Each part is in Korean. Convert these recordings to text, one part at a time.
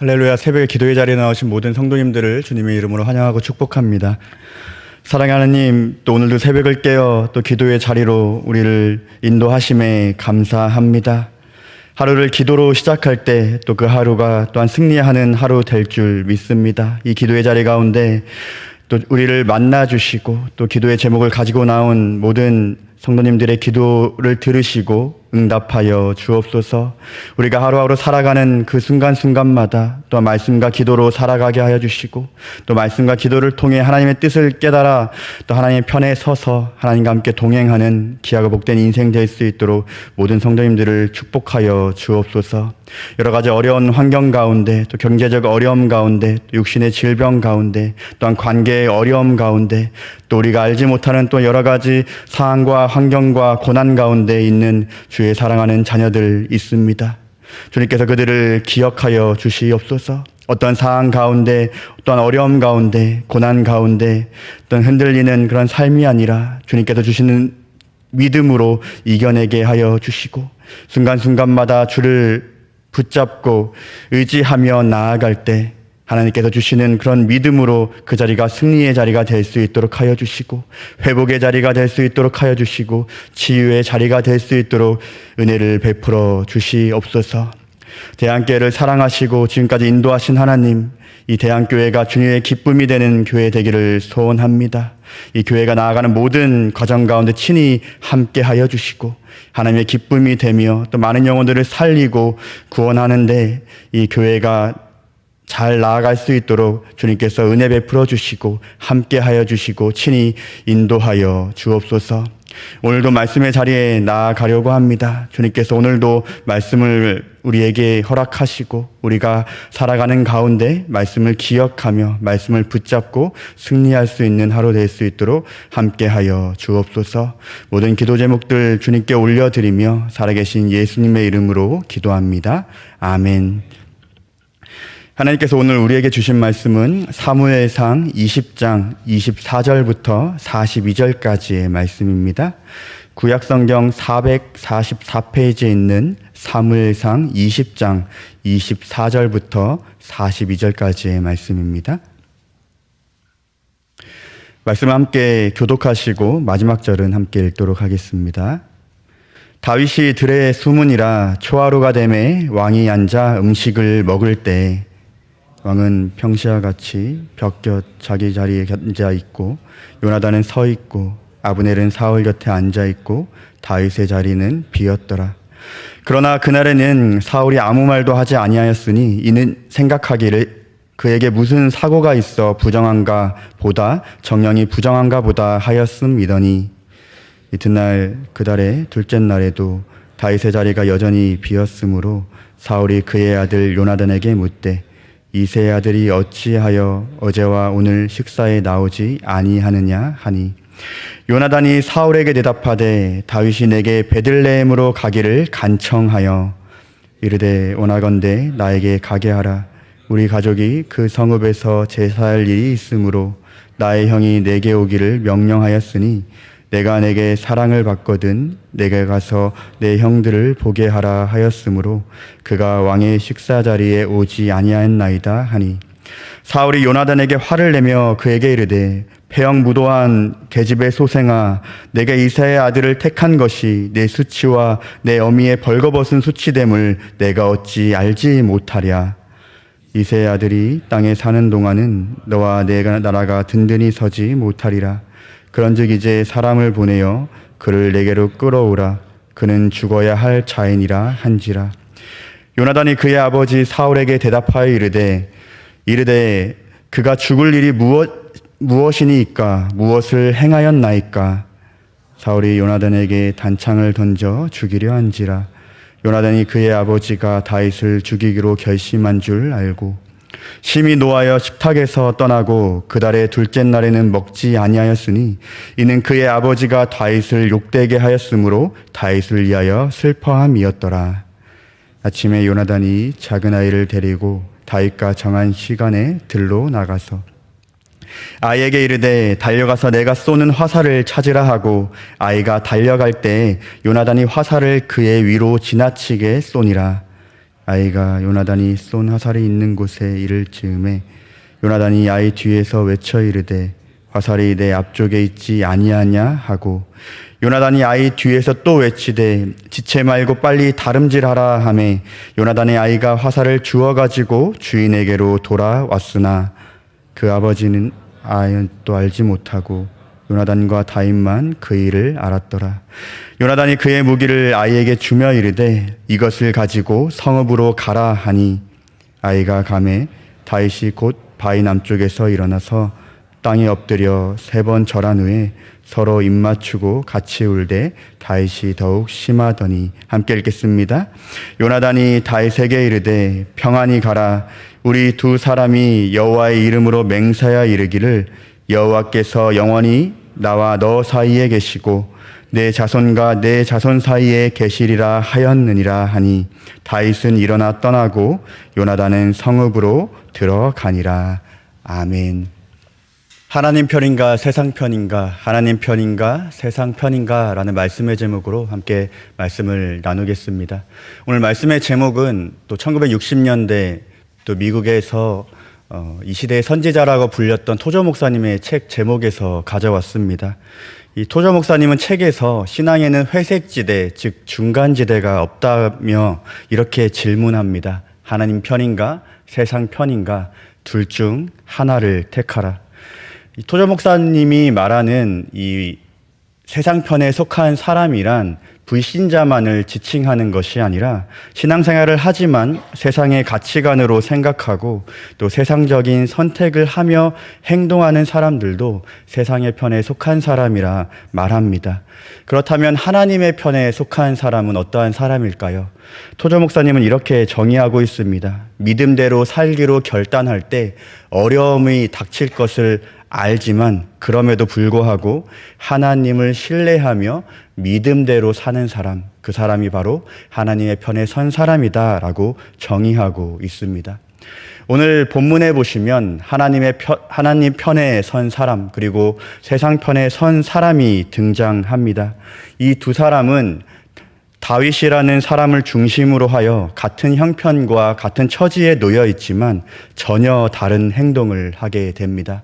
할렐루야. 새벽에 기도의 자리에 나오신 모든 성도님들을 주님의 이름으로 환영하고 축복합니다. 사랑하는 하나님, 또 오늘도 새벽을 깨어 또 기도의 자리로 우리를 인도하심에 감사합니다. 하루를 기도로 시작할 때 또 그 하루가 또한 승리하는 하루 될 줄 믿습니다. 이 기도의 자리 가운데 또 우리를 만나주시고 또 기도의 제목을 가지고 나온 모든 성도님들의 기도를 들으시고 응답하여 주옵소서. 우리가 하루하루 살아가는 그 순간순간마다 또 말씀과 기도로 살아가게 하여 주시고 또 말씀과 기도를 통해 하나님의 뜻을 깨달아 또 하나님의 편에 서서 하나님과 함께 동행하는 귀하고 복된 인생 될 수 있도록 모든 성도님들을 축복하여 주옵소서. 여러 가지 어려운 환경 가운데 또 경제적 어려움 가운데 또 육신의 질병 가운데 또한 관계의 어려움 가운데 또 우리가 알지 못하는 또 여러 가지 상황과 환경과 고난 가운데 있는 주의 사랑하는 자녀들 있습니다. 주님께서 그들을 기억하여 주시옵소서. 어떤 상황 가운데 또한 어려움 가운데 고난 가운데 어떤 흔들리는 그런 삶이 아니라 주님께서 주시는 믿음으로 이겨내게 하여 주시고 순간순간마다 주를 붙잡고 의지하며 나아갈 때 하나님께서 주시는 그런 믿음으로 그 자리가 승리의 자리가 될 수 있도록 하여 주시고 회복의 자리가 될 수 있도록 하여 주시고 치유의 자리가 될 수 있도록 은혜를 베풀어 주시옵소서. 대한교회를 사랑하시고 지금까지 인도하신 하나님, 이 대한교회가 주님의 기쁨이 되는 교회 되기를 소원합니다. 이 교회가 나아가는 모든 과정 가운데 친히 함께 하여 주시고 하나님의 기쁨이 되며 또 많은 영혼들을 살리고 구원하는데 이 교회가 잘 나아갈 수 있도록 주님께서 은혜 베풀어 주시고 함께 하여 주시고 친히 인도하여 주옵소서. 오늘도 말씀의 자리에 나아가려고 합니다. 주님께서 오늘도 말씀을 우리에게 허락하시고 우리가 살아가는 가운데 말씀을 기억하며 말씀을 붙잡고 승리할 수 있는 하루 될 수 있도록 함께하여 주옵소서. 모든 기도 제목들 주님께 올려드리며 살아계신 예수님의 이름으로 기도합니다. 아멘. 하나님께서 오늘 우리에게 주신 말씀은 사무엘상 20장 24절부터 42절까지의 말씀입니다. 구약성경 444페이지에 있는 사무엘상 20장 24절부터 42절까지의 말씀입니다. 말씀을 함께 교독하시고 마지막 절은 함께 읽도록 하겠습니다. 다윗이 들에 수문이라 초하루가 되매 왕이 앉아 음식을 먹을 때 왕은 평시와 같이 벽 곁 자기 자리에 앉아 있고 요나단은 서 있고 아브넬은 사울 곁에 앉아 있고 다윗의 자리는 비었더라. 그러나 그날에는 사울이 아무 말도 하지 아니하였으니 이는 생각하기를 그에게 무슨 사고가 있어 부정한가 보다 정령이 부정한가 보다 하였음이더니 이튿날 그달의 둘째 날에도 다윗의 자리가 여전히 비었으므로 사울이 그의 아들 요나단에게 묻되 이새의 아들이 어찌하여 어제와 오늘 식사에 나오지 아니하느냐 하니 요나단이 사울에게 대답하되 다윗이 내게 베들레헴으로 가기를 간청하여 이르되 원하건대 나에게 가게 하라. 우리 가족이 그 성읍에서 제사할 일이 있으므로 나의 형이 내게 오기를 명령하였으니 내가 내게 사랑을 받거든 내게 가서 내 형들을 보게 하라 하였으므로 그가 왕의 식사 자리에 오지 아니하였나이다 하니 사울이 요나단에게 화를 내며 그에게 이르되 패형무도한 계집의 소생아 내가 이새의 아들을 택한 것이 내 수치와 내 어미의 벌거벗은 수치됨을 내가 어찌 알지 못하랴. 이새의 아들이 땅에 사는 동안은 너와 내 나라가 든든히 서지 못하리라. 그런즉 이제 사람을 보내어 그를 내게로 끌어오라. 그는 죽어야 할 자인이라 한지라. 요나단이 그의 아버지 사울에게 대답하여 이르되 그가 죽을 일이 무엇이니까 무엇을 행하였나이까. 사울이 요나단에게 단창을 던져 죽이려 한지라. 요나단이 그의 아버지가 다윗을 죽이기로 결심한 줄 알고 심히 노하여 식탁에서 떠나고 그달의 둘째 날에는 먹지 아니하였으니 이는 그의 아버지가 다윗을 욕되게 하였으므로 다윗을 위하여 슬퍼함이었더라. 아침에 요나단이 작은 아이를 데리고 다윗과 정한 시간에 들로 나가서 아이에게 이르되 달려가서 내가 쏘는 화살을 찾으라 하고 아이가 달려갈 때 요나단이 화살을 그의 위로 지나치게 쏘니라. 아이가 요나단이 쏜 화살이 있는 곳에 이를 즈음에 요나단이 아이 뒤에서 외쳐 이르되 화살이 내 앞쪽에 있지 아니하냐 하고 요나단이 아이 뒤에서 또 외치되 지체 말고 빨리 다름질하라 하매 요나단의 아이가 화살을 주워 가지고 주인에게로 돌아왔으나 그 아버지는 아이도 알지 못하고 요나단과 다윗만 그 일을 알았더라. 요나단이 그의 무기를 아이에게 주며 이르되 이것을 가지고 성읍으로 가라 하니 아이가 가매 다윗이 곧 바위 남쪽에서 일어나서 땅에 엎드려 3번 절한 후에 서로 입맞추고 같이 울되 다윗이 더욱 심하더니 함께 읽겠습니다. 요나단이 다윗에게 이르되 평안히 가라. 우리 두 사람이 여호와의 이름으로 맹세하여 이르기를 여호와께서 영원히 나와 너 사이에 계시고 내 자손과 내 자손 사이에 계시리라 하였느니라 하니 다윗은 일어나 떠나고 요나단은 성읍으로 들어가니라. 아멘. 하나님 편인가 세상 편인가, 하나님 편인가 세상 편인가 라는 말씀의 제목으로 함께 말씀을 나누겠습니다. 오늘 말씀의 제목은 또 1960년대 또 미국에서 이 시대의 선지자라고 불렸던 토저 목사님의 책 제목에서 가져왔습니다. 이 토저 목사님은 책에서 신앙에는 회색지대, 즉 중간지대가 없다며 이렇게 질문합니다. 하나님 편인가 세상 편인가, 둘 중 하나를 택하라. 이 토저 목사님이 말하는 이 세상 편에 속한 사람이란 불신자만을 지칭하는 것이 아니라 신앙생활을 하지만 세상의 가치관으로 생각하고 또 세상적인 선택을 하며 행동하는 사람들도 세상의 편에 속한 사람이라 말합니다. 그렇다면 하나님의 편에 속한 사람은 어떠한 사람일까요? 토저 목사님은 이렇게 정의하고 있습니다. 믿음대로 살기로 결단할 때 어려움이 닥칠 것을 알지만 그럼에도 불구하고 하나님을 신뢰하며 믿음대로 사는 사람, 그 사람이 바로 하나님의 편에 선 사람이다라고 정의하고 있습니다. 오늘 본문에 보시면 하나님 편에 선 사람 그리고 세상 편에 선 사람이 등장합니다. 이 두 사람은 다윗이라는 사람을 중심으로 하여 같은 형편과 같은 처지에 놓여 있지만 전혀 다른 행동을 하게 됩니다.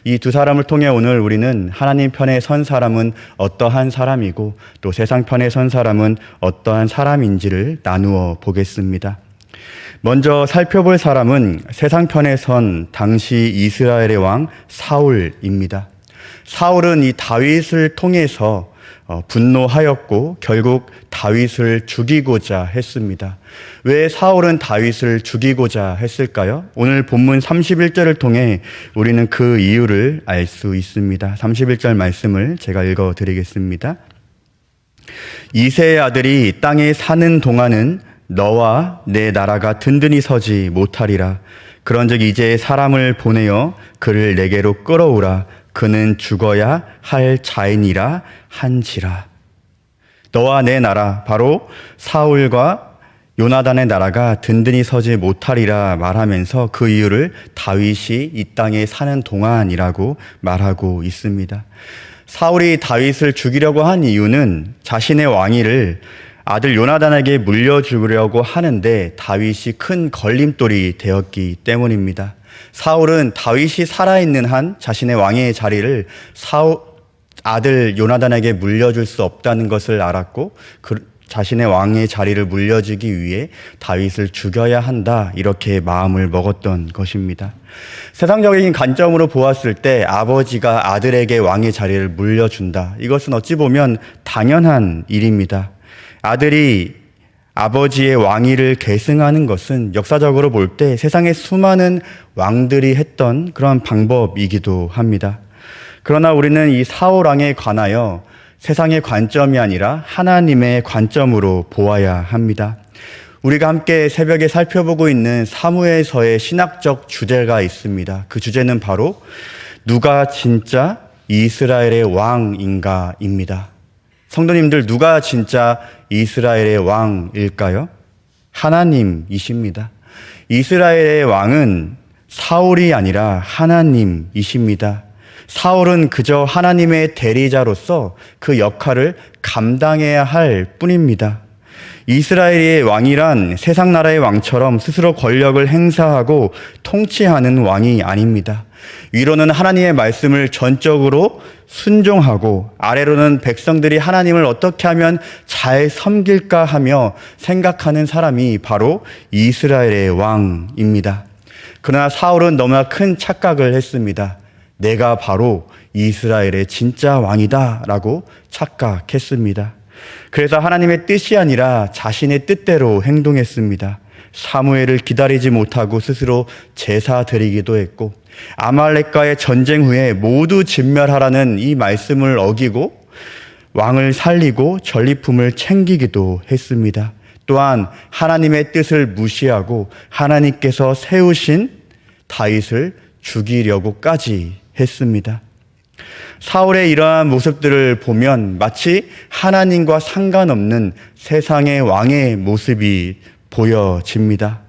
이 두 사람을 통해 오늘 우리는 하나님 편에 선 사람은 어떠한 사람이고 또 세상 편에 선 사람은 어떠한 사람인지를 나누어 보겠습니다. 먼저 살펴볼 사람은 세상 편에 선 당시 이스라엘의 왕 사울입니다. 사울은 이 다윗을 통해서 분노하였고 결국 다윗을 죽이고자 했습니다. 왜 사울은 다윗을 죽이고자 했을까요? 오늘 본문 31절을 통해 우리는 그 이유를 알 수 있습니다. 31절 말씀을 제가 읽어드리겠습니다. 이새의 아들이 땅에 사는 동안은 너와 내 나라가 든든히 서지 못하리라. 그런즉 이제 사람을 보내어 그를 내게로 끌어오라. 그는 죽어야 할 자인이라 한지라. 너와 내 나라, 바로 사울과 요나단의 나라가 든든히 서지 못하리라 말하면서 그 이유를 다윗이 이 땅에 사는 동안이라고 말하고 있습니다. 사울이 다윗을 죽이려고 한 이유는 자신의 왕위를 아들 요나단에게 물려주려고 하는데 다윗이 큰 걸림돌이 되었기 때문입니다. 사울은 다윗이 살아있는 한 자신의 왕의 자리를 아들 요나단에게 물려줄 수 없다는 것을 알았고 자신의 왕의 자리를 물려주기 위해 다윗을 죽여야 한다, 이렇게 마음을 먹었던 것입니다. 세상적인 관점으로 보았을 때 아버지가 아들에게 왕의 자리를 물려준다, 이것은 어찌 보면 당연한 일입니다. 아들이 아버지의 왕위를 계승하는 것은 역사적으로 볼 때 세상의 수많은 왕들이 했던 그런 방법이기도 합니다. 그러나 우리는 이 사울 왕에 관하여 세상의 관점이 아니라 하나님의 관점으로 보아야 합니다. 우리가 함께 새벽에 살펴보고 있는 사무엘서의 신학적 주제가 있습니다. 그 주제는 바로 누가 진짜 이스라엘의 왕인가입니다. 성도님들, 누가 진짜 이스라엘의 왕일까요? 하나님이십니다. 이스라엘의 왕은 사울이 아니라 하나님이십니다. 사울은 그저 하나님의 대리자로서 그 역할을 감당해야 할 뿐입니다. 이스라엘의 왕이란 세상 나라의 왕처럼 스스로 권력을 행사하고 통치하는 왕이 아닙니다. 위로는 하나님의 말씀을 전적으로 순종하고 아래로는 백성들이 하나님을 어떻게 하면 잘 섬길까 하며 생각하는 사람이 바로 이스라엘의 왕입니다. 그러나 사울은 너무나 큰 착각을 했습니다. 내가 바로 이스라엘의 진짜 왕이다 라고 착각했습니다. 그래서 하나님의 뜻이 아니라 자신의 뜻대로 행동했습니다. 사무엘을 기다리지 못하고 스스로 제사 드리기도 했고, 아말렉과의 전쟁 후에 모두 진멸하라는 이 말씀을 어기고 왕을 살리고 전리품을 챙기기도 했습니다. 또한 하나님의 뜻을 무시하고 하나님께서 세우신 다윗을 죽이려고까지 했습니다. 사울의 이러한 모습들을 보면 마치 하나님과 상관없는 세상의 왕의 모습이 보여집니다.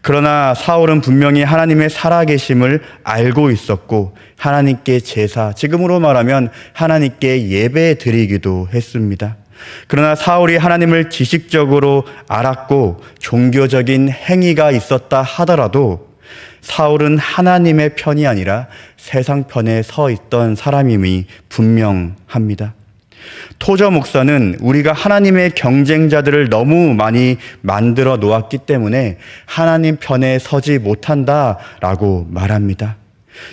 그러나 사울은 분명히 하나님의 살아계심을 알고 있었고 하나님께 제사, 지금으로 말하면 하나님께 예배 드리기도 했습니다. 그러나 사울이 하나님을 지식적으로 알았고 종교적인 행위가 있었다 하더라도 사울은 하나님의 편이 아니라 세상 편에 서 있던 사람임이 분명합니다. 토저 목사는 우리가 하나님의 경쟁자들을 너무 많이 만들어 놓았기 때문에 하나님 편에 서지 못한다라고 말합니다.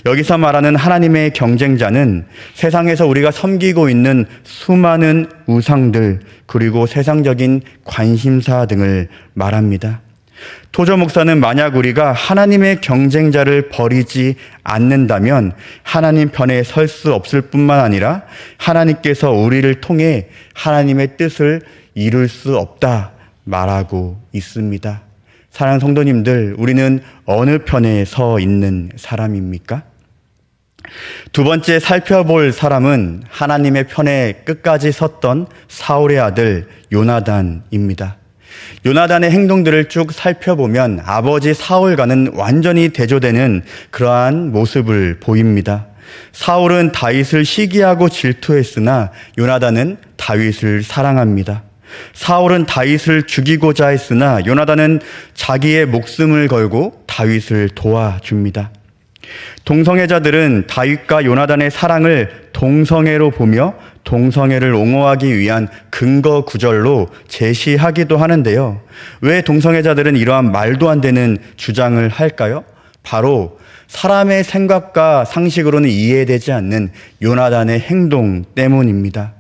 여기서 말하는 하나님의 경쟁자는 세상에서 우리가 섬기고 있는 수많은 우상들 그리고 세상적인 관심사 등을 말합니다. 토저 목사는 만약 우리가 하나님의 경쟁자를 버리지 않는다면 하나님 편에 설 수 없을 뿐만 아니라 하나님께서 우리를 통해 하나님의 뜻을 이룰 수 없다 말하고 있습니다. 사랑하는 성도님들, 우리는 어느 편에 서 있는 사람입니까? 두 번째 살펴볼 사람은 하나님의 편에 끝까지 섰던 사울의 아들 요나단입니다. 요나단의 행동들을 쭉 살펴보면 아버지 사울과는 완전히 대조되는 그러한 모습을 보입니다. 사울은 다윗을 시기하고 질투했으나 요나단은 다윗을 사랑합니다. 사울은 다윗을 죽이고자 했으나 요나단은 자기의 목숨을 걸고 다윗을 도와줍니다. 동성애자들은 다윗과 요나단의 사랑을 동성애로 보며 동성애를 옹호하기 위한 근거 구절로 제시하기도 하는데요. 왜 동성애자들은 이러한 말도 안 되는 주장을 할까요? 바로 사람의 생각과 상식으로는 이해되지 않는 요나단의 행동 때문입니다.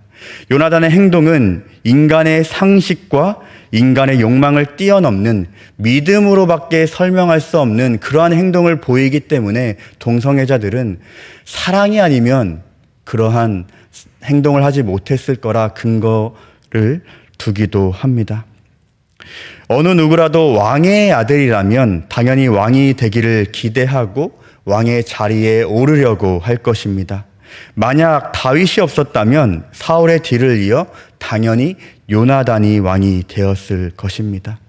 요나단의 행동은 인간의 상식과 인간의 욕망을 뛰어넘는 믿음으로밖에 설명할 수 없는 그러한 행동을 보이기 때문에 동성애자들은 사랑이 아니면 그러한 행동을 하지 못했을 거라 근거를 두기도 합니다. 어느 누구라도 왕의 아들이라면 당연히 왕이 되기를 기대하고 왕의 자리에 오르려고 할 것입니다. 만약 다윗이 없었다면 사울의 뒤를 이어 당연히 요나단이 왕이 되었을 것입니다.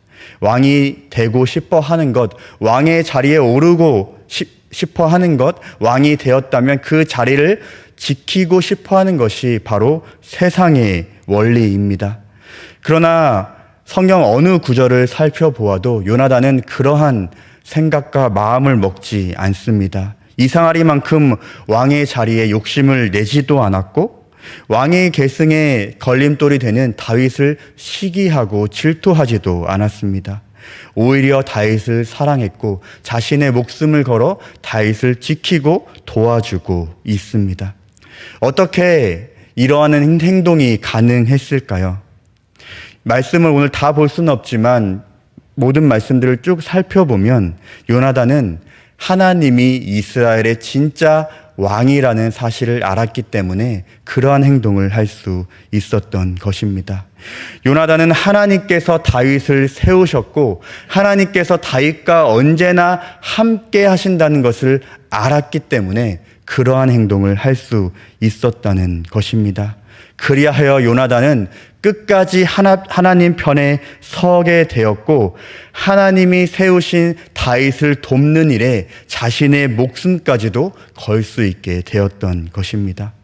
왕이 되고 싶어 하는 것, 왕의 자리에 오르고 싶어 하는 것, 왕이 되었다면 그 자리를 지키고 싶어 하는 것이 바로 세상의 원리입니다. 그러나 성경 어느 구절을 살펴보아도 요나단은 그러한 생각과 마음을 먹지 않습니다. 이상하리만큼 왕의 자리에 욕심을 내지도 않았고 왕의 계승에 걸림돌이 되는 다윗을 시기하고 질투하지도 않았습니다. 오히려 다윗을 사랑했고 자신의 목숨을 걸어 다윗을 지키고 도와주고 있습니다. 어떻게 이러한 행동이 가능했을까요? 말씀을 오늘 다 볼 수는 없지만 모든 말씀들을 쭉 살펴보면 요나단은 하나님이 이스라엘의 진짜 왕이라는 사실을 알았기 때문에 그러한 행동을 할 수 있었던 것입니다. 요나단은 하나님께서 다윗을 세우셨고 하나님께서 다윗과 언제나 함께 하신다는 것을 알았기 때문에 그러한 행동을 할 수 있었다는 것입니다. 그리하여 요나단은 끝까지 하나님 편에 서게 되었고 하나님이 세우신 다윗을 돕는 일에 자신의 목숨까지도 걸 수 있게 되었던 것입니다.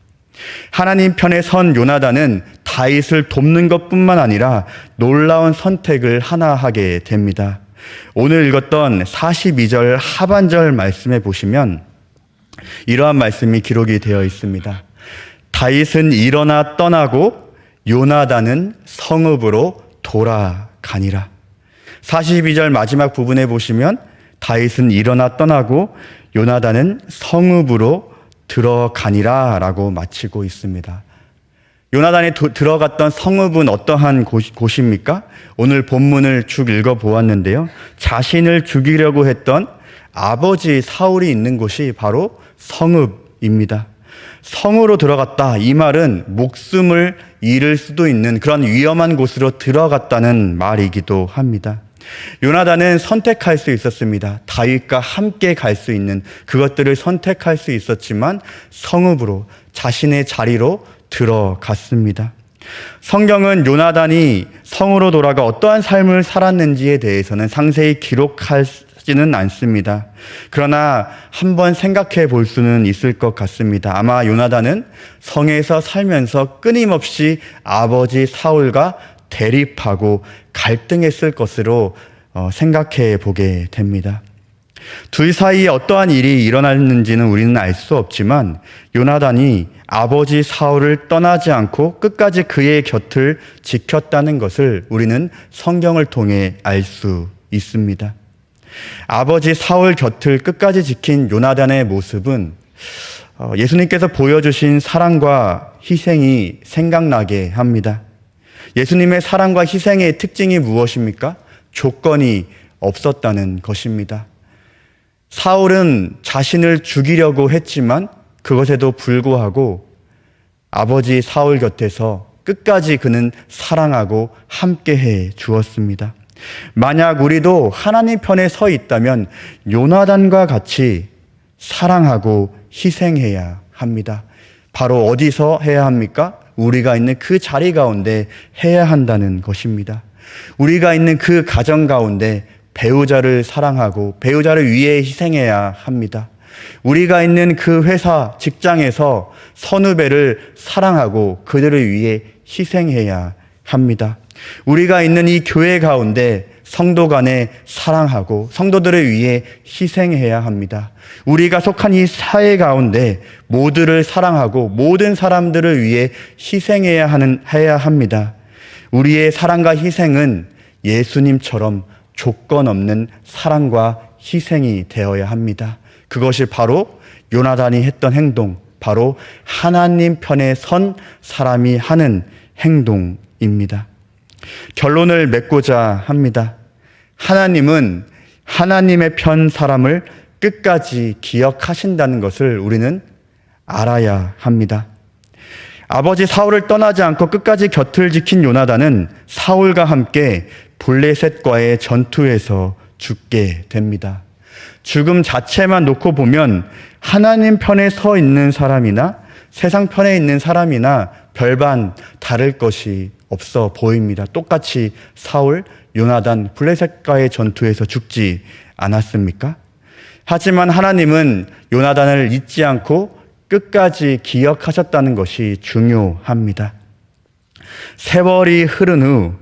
하나님 편에 선 요나단은 다윗을 돕는 것뿐만 아니라 놀라운 선택을 하나 하게 됩니다. 오늘 읽었던 42절 하반절 말씀에 보시면 이러한 말씀이 기록이 되어 있습니다. 다윗은 일어나 떠나고 요나단은 성읍으로 돌아가니라. 42절 마지막 부분에 보시면 다윗은 일어나 떠나고 요나단은 성읍으로 들어가니라 라고 마치고 있습니다. 요나단이 들어갔던 성읍은 어떠한 곳입니까? 오늘 본문을 쭉 읽어보았는데요. 자신을 죽이려고 했던 아버지 사울이 있는 곳이 바로 성읍입니다. 성으로 들어갔다. 이 말은 목숨을 잃을 수도 있는 그런 위험한 곳으로 들어갔다는 말이기도 합니다. 요나단은 선택할 수 있었습니다. 다윗과 함께 갈 수 있는 그것들을 선택할 수 있었지만 성읍으로 자신의 자리로 들어갔습니다. 성경은 요나단이 성으로 돌아가 어떠한 삶을 살았는지에 대해서는 상세히 기록하지는 않습니다. 그러나 한번 생각해 볼 수는 있을 것 같습니다. 아마 요나단은 성에서 살면서 끊임없이 아버지 사울과 대립하고 갈등했을 것으로 생각해 보게 됩니다. 둘 사이에 어떠한 일이 일어났는지는 우리는 알 수 없지만 요나단이 아버지 사울을 떠나지 않고 끝까지 그의 곁을 지켰다는 것을 우리는 성경을 통해 알 수 있습니다. 아버지 사울 곁을 끝까지 지킨 요나단의 모습은 예수님께서 보여주신 사랑과 희생이 생각나게 합니다. 예수님의 사랑과 희생의 특징이 무엇입니까? 조건이 없었다는 것입니다. 사울은 자신을 죽이려고 했지만 그것에도 불구하고 아버지 사울 곁에서 끝까지 그는 사랑하고 함께해 주었습니다. 만약 우리도 하나님 편에 서 있다면 요나단과 같이 사랑하고 희생해야 합니다. 바로 어디서 해야 합니까? 우리가 있는 그 자리 가운데 해야 한다는 것입니다. 우리가 있는 그 가정 가운데 배우자를 사랑하고 배우자를 위해 희생해야 합니다. 우리가 있는 그 회사, 직장에서 선후배를 사랑하고 그들을 위해 희생해야 합니다. 우리가 있는 이 교회 가운데 성도 간에 사랑하고 성도들을 위해 희생해야 합니다. 우리가 속한 이 사회 가운데 모두를 사랑하고 모든 사람들을 위해 희생해야 합니다. 우리의 사랑과 희생은 예수님처럼 조건 없는 사랑과 희생이 되어야 합니다. 그것이 바로 요나단이 했던 행동, 바로 하나님 편에 선 사람이 하는 행동입니다. 결론을 맺고자 합니다. 하나님은 하나님의 편 사람을 끝까지 기억하신다는 것을 우리는 알아야 합니다. 아버지 사울을 떠나지 않고 끝까지 곁을 지킨 요나단은 사울과 함께 블레셋과의 전투에서 죽게 됩니다. 죽음 자체만 놓고 보면 하나님 편에 서 있는 사람이나 세상 편에 있는 사람이나 별반 다를 것이 없어 보입니다. 똑같이 사울, 요나단, 블레셋과의 전투에서 죽지 않았습니까? 하지만 하나님은 요나단을 잊지 않고 끝까지 기억하셨다는 것이 중요합니다. 세월이 흐른 후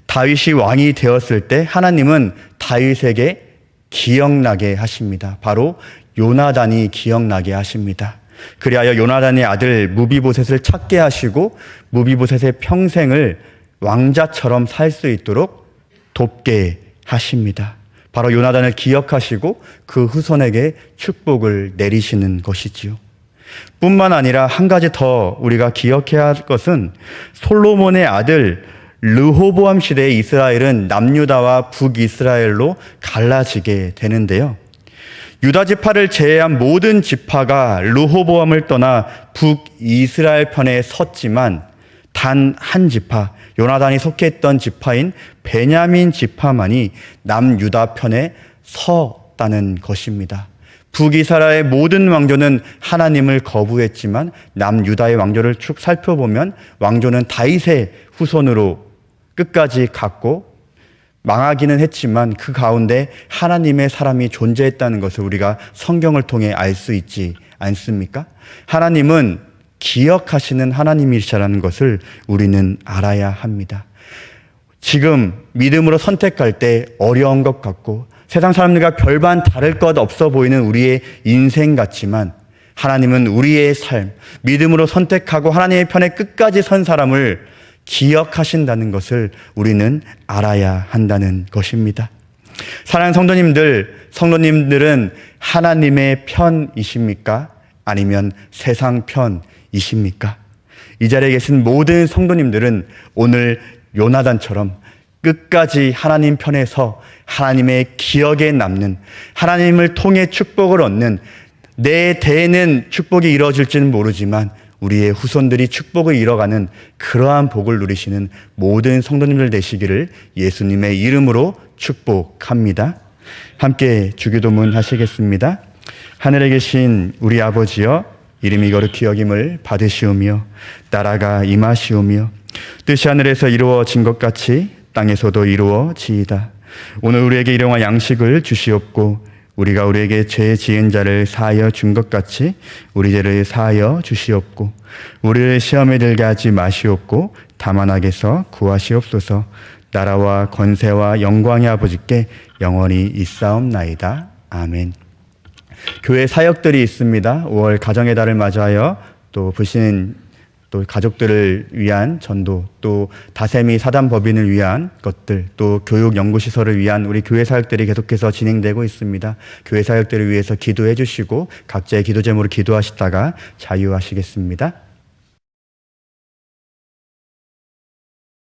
다윗이 왕이 되었을 때 하나님은 다윗에게 기억나게 하십니다. 바로 요나단이 기억나게 하십니다. 그리하여 요나단의 아들 무비보셋을 찾게 하시고 무비보셋의 평생을 왕자처럼 살 수 있도록 돕게 하십니다. 바로 요나단을 기억하시고 그 후손에게 축복을 내리시는 것이지요. 뿐만 아니라 한 가지 더 우리가 기억해야 할 것은 솔로몬의 아들 르호보암 시대의 이스라엘은 남유다와 북이스라엘로 갈라지게 되는데요. 유다 지파를 제외한 모든 지파가 르호보암을 떠나 북이스라엘 편에 섰지만 단 한 지파, 요나단이 속해 있던 지파인 베냐민 지파만이 남유다 편에 섰다는 것입니다. 북이스라엘의 모든 왕조는 하나님을 거부했지만 남유다의 왕조를 쭉 살펴보면 왕조는 다윗의 후손으로 끝까지 갔고 망하기는 했지만 그 가운데 하나님의 사람이 존재했다는 것을 우리가 성경을 통해 알 수 있지 않습니까? 하나님은 기억하시는 하나님이시라는 것을 우리는 알아야 합니다. 지금 믿음으로 선택할 때 어려운 것 같고 세상 사람들과 별반 다를 것 없어 보이는 우리의 인생 같지만 하나님은 우리의 삶, 믿음으로 선택하고 하나님의 편에 끝까지 선 사람을 기억하신다는 것을 우리는 알아야 한다는 것입니다. 사랑하는 성도님들은 하나님의 편이십니까? 아니면 세상 편이십니까? 이 자리에 계신 모든 성도님들은 오늘 요나단처럼 끝까지 하나님 편에서 하나님의 기억에 남는, 하나님을 통해 축복을 얻는, 내 대에는 축복이 이루어질지는 모르지만 우리의 후손들이 축복을 이뤄가는 그러한 복을 누리시는 모든 성도님들 되시기를 예수님의 이름으로 축복합니다. 함께 주기도문 하시겠습니다. 하늘에 계신 우리 아버지여, 이름이 거룩히 여김을 받으시오며 나라가 임하시오며 뜻이 하늘에서 이루어진 것 같이 땅에서도 이루어지이다. 오늘 우리에게 일용할 양식을 주시옵고 우리가 우리에게 죄 지은 자를 사하여 준 것 같이 우리 죄를 사하여 주시옵고 우리를 시험에 들게 하지 마시옵고 다만 악에서 구하시옵소서. 나라와 권세와 영광의 아버지께 영원히 있사옵나이다. 아멘. 교회 사역들이 있습니다. 5월 가정의 달을 맞이하여 또 부신 또 가족들을 위한 전도, 또 다세미 사단 법인을 위한 것들, 또 교육 연구시설을 위한 우리 교회 사역들이 계속해서 진행되고 있습니다. 교회 사역들을 위해서 기도해 주시고 각자의 기도 제목으로 기도하시다가 자유하시겠습니다.